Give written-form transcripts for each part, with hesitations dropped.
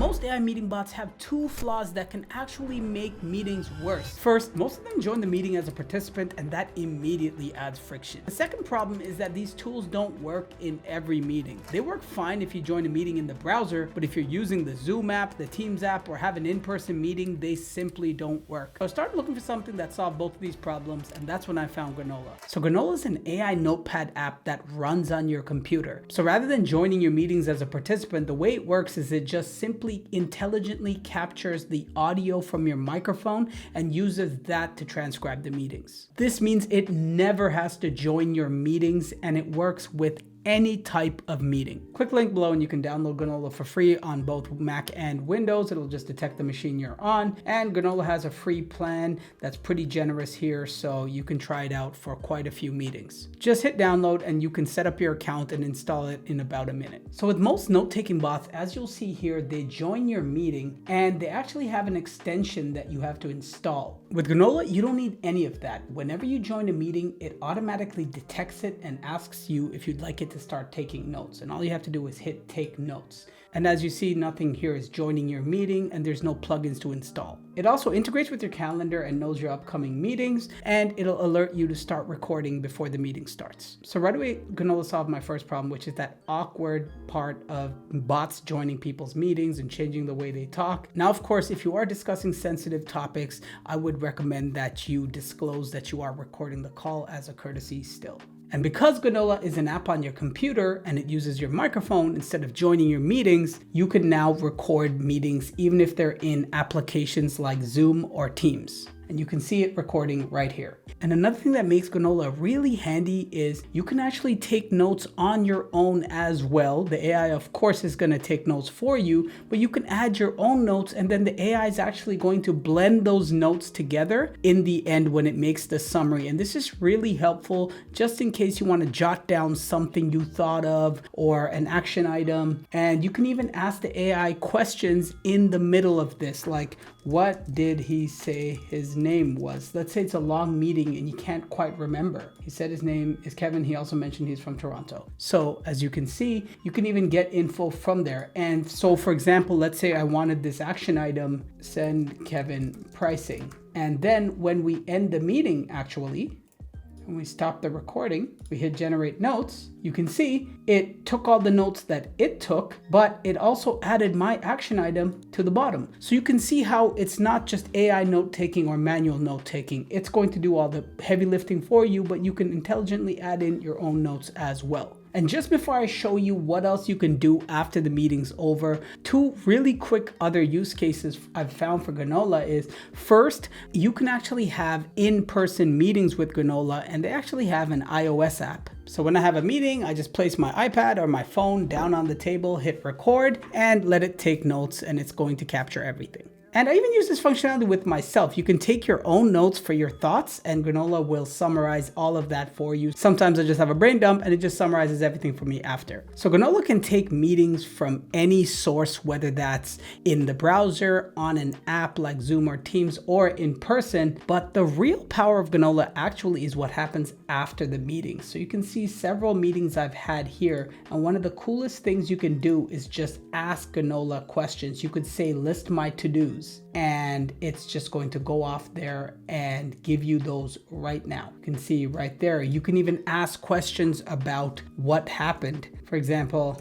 most AI meeting bots have two flaws that can actually make meetings worse. First, most of them join the meeting as a participant, and that immediately adds friction. The second problem is that these tools don't work in every meeting. They work fine if you join a meeting in the browser, but if you're using the Zoom app, the Teams app, or have an in-person meeting, they simply don't work. So I started looking for something that solved both of these problems, and that's when I found Granola. So Granola is an AI notepad app that runs on your computer. So rather than joining your meetings as a participant, the way it works is it just simply intelligently captures the audio from your microphone and uses that to transcribe the meetings. This means it never has to join your meetings, and it works with any type of meeting. Quick link below and you can download Granola for free on both Mac and Windows. It'll just detect the machine you're on, and Granola has a free plan that's pretty generous here, so you can try it out for quite a few meetings. Just hit download and you can set up your account and install it in about a minute. So with most note-taking bots, as you'll see here, they join your meeting and they actually have an extension that you have to install. With Granola, you don't need any of that. Whenever you join a meeting, it automatically detects it and asks you if you'd like it to start taking notes, and all you have to do is hit take notes. And as you see, nothing here is joining your meeting and there's no plugins to install. It also integrates with your calendar and knows your upcoming meetings, and it'll alert you to start recording before the meeting starts. So right away, Granola solved my first problem, which is that awkward part of bots joining people's meetings and changing the way they talk. Now, of course, if you are discussing sensitive topics, I would recommend that you disclose that you are recording the call as a courtesy still. And because Granola is an app on your computer and it uses your microphone instead of joining your meetings, you can now record meetings even if they're in applications like Zoom or Teams. And you can see it recording right here. And another thing that makes Granola really handy is you can actually take notes on your own as well. The AI, of course, is going to take notes for you, but you can add your own notes, and then the AI is actually going to blend those notes together in the end when it makes the summary. And this is really helpful just in case you want to jot down something you thought of or an action item. And you can even ask the AI questions in the middle of this, like, what did he say his name was? Let's say it's a long meeting and you can't quite remember. He said his name is Kevin. He also mentioned he's from Toronto. So as you can see, you can even get info from there. And so for example, let's say I wanted this action item, send Kevin pricing. And then when we end the meeting, actually, when we stop the recording, we hit generate notes, you can see it took all the notes that it took, but it also added my action item to the bottom. So you can see how it's not just AI note-taking or manual note-taking. It's going to do all the heavy lifting for you, but you can intelligently add in your own notes as well. And just before I show you what else you can do after the meeting's over, two really quick other use cases I've found for Granola is, first, you can actually have in-person meetings with Granola, and they actually have an iOS app. So when I have a meeting, I just place my iPad or my phone down on the table, hit record, and let it take notes, and it's going to capture everything. And I even use this functionality with myself. You can take your own notes for your thoughts, and Granola will summarize all of that for you. Sometimes I just have a brain dump and it just summarizes everything for me after. So Granola can take meetings from any source, whether that's in the browser, on an app like Zoom or Teams, or in person. But the real power of Granola actually is what happens after the meeting. So you can see several meetings I've had here. And one of the coolest things you can do is just ask Granola questions. You could say, list my to-dos, and it's just going to go off there and give you those right now. You can see right there. You can even ask questions about what happened. For example,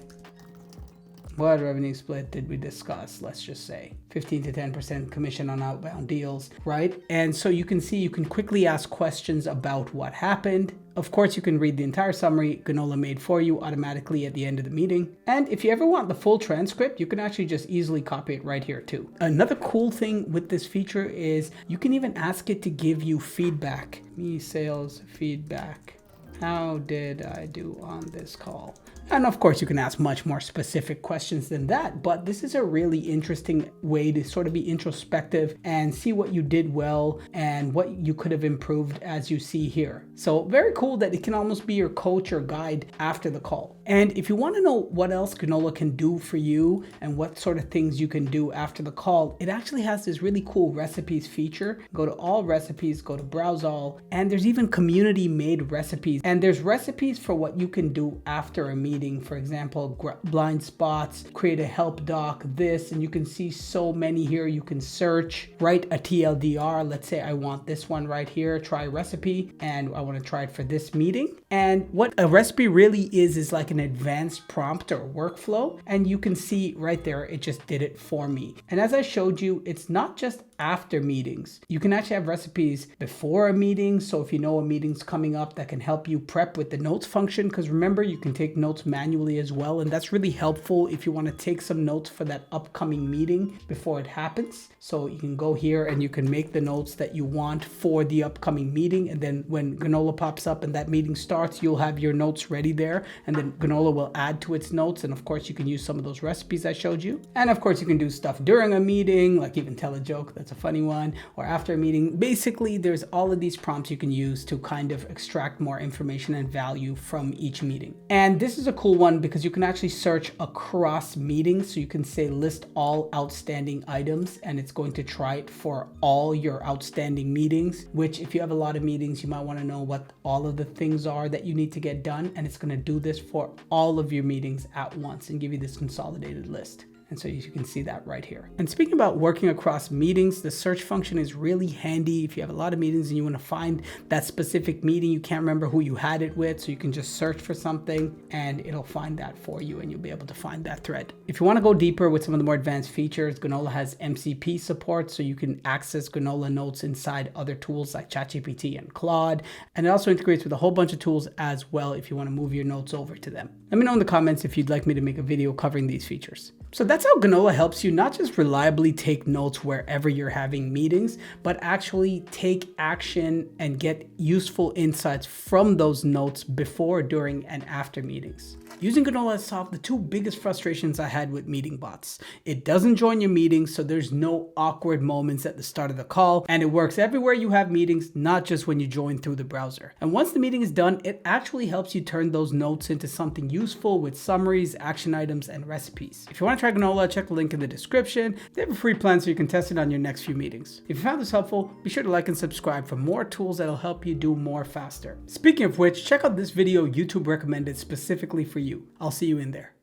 what revenue split did we discuss? Let's just say 15 to 10% commission on outbound deals, right? And so you can see you can quickly ask questions about what happened. Of course, you can read the entire summary Granola made for you automatically at the end of the meeting. And if you ever want the full transcript, you can actually just easily copy it right here too. Another cool thing with this feature is you can even ask it to give you feedback. Me sales feedback. How did I do on this call? And of course, you can ask much more specific questions than that, but this is a really interesting way to sort of be introspective and see what you did well and what you could have improved, as you see here. So very cool that it can almost be your coach or guide after the call. And if you want to know what else Granola can do for you and what sort of things you can do after the call, it actually has this really cool recipes feature. Go to all recipes, go to browse all, and there's even community made recipes. And there's recipes for what you can do after a meeting. meeting. For example, blind spots, create a help doc, this, and you can see so many here. You can search, write a TLDR. Let's say I want this one right here, try recipe, and I want to try it for this meeting. And what a recipe really is like an advanced prompt or workflow. And you can see right there, it just did it for me. And as I showed you, it's not just after meetings. You can actually have recipes before a meeting. So if you know a meeting's coming up, that can help you prep with the notes function. Because remember, you can take notes manually as well. And that's really helpful if you want to take some notes for that upcoming meeting before it happens. So you can go here and you can make the notes that you want for the upcoming meeting. And then when Granola pops up and that meeting starts, you'll have your notes ready there. And then Granola will add to its notes. And of course, you can use some of those recipes I showed you. And of course, you can do stuff during a meeting, like even tell a joke. That's a funny one, or after a meeting. Basically, there's all of these prompts you can use to kind of extract more information and value from each meeting. And this is a cool one because you can actually search across meetings. So you can say list all outstanding items, and it's going to try it for all your outstanding meetings, which if you have a lot of meetings, you might want to know what all of the things are that you need to get done. And it's going to do this for all of your meetings at once and give you this consolidated list. And so you can see that right here. And speaking about working across meetings, the search function is really handy if you have a lot of meetings and you want to find that specific meeting. You can't remember who you had it with, so you can just search for something and it'll find that for you and you'll be able to find that thread. If you want to go deeper with some of the more advanced features, Granola has MCP support, so you can access Granola notes inside other tools like ChatGPT and Claude. And it also integrates with a whole bunch of tools as well if you want to move your notes over to them. Let me know in the comments if you'd like me to make a video covering these features. So that's how Granola helps you not just reliably take notes wherever you're having meetings, but actually take action and get useful insights from those notes before, during, and after meetings. Using Granola has solved the two biggest frustrations I had with meeting bots. It doesn't join your meetings, so there's no awkward moments at the start of the call, and it works everywhere you have meetings, not just when you join through the browser. And once the meeting is done, it actually helps you turn those notes into something useful with summaries, action items, and recipes. If you want to try Granola, check the link in the description. They have a free plan so you can test it on your next few meetings. If you found this helpful, be sure to like and subscribe for more tools that'll help you do more faster. Speaking of which, check out this video YouTube recommended specifically for you. I'll see you in there.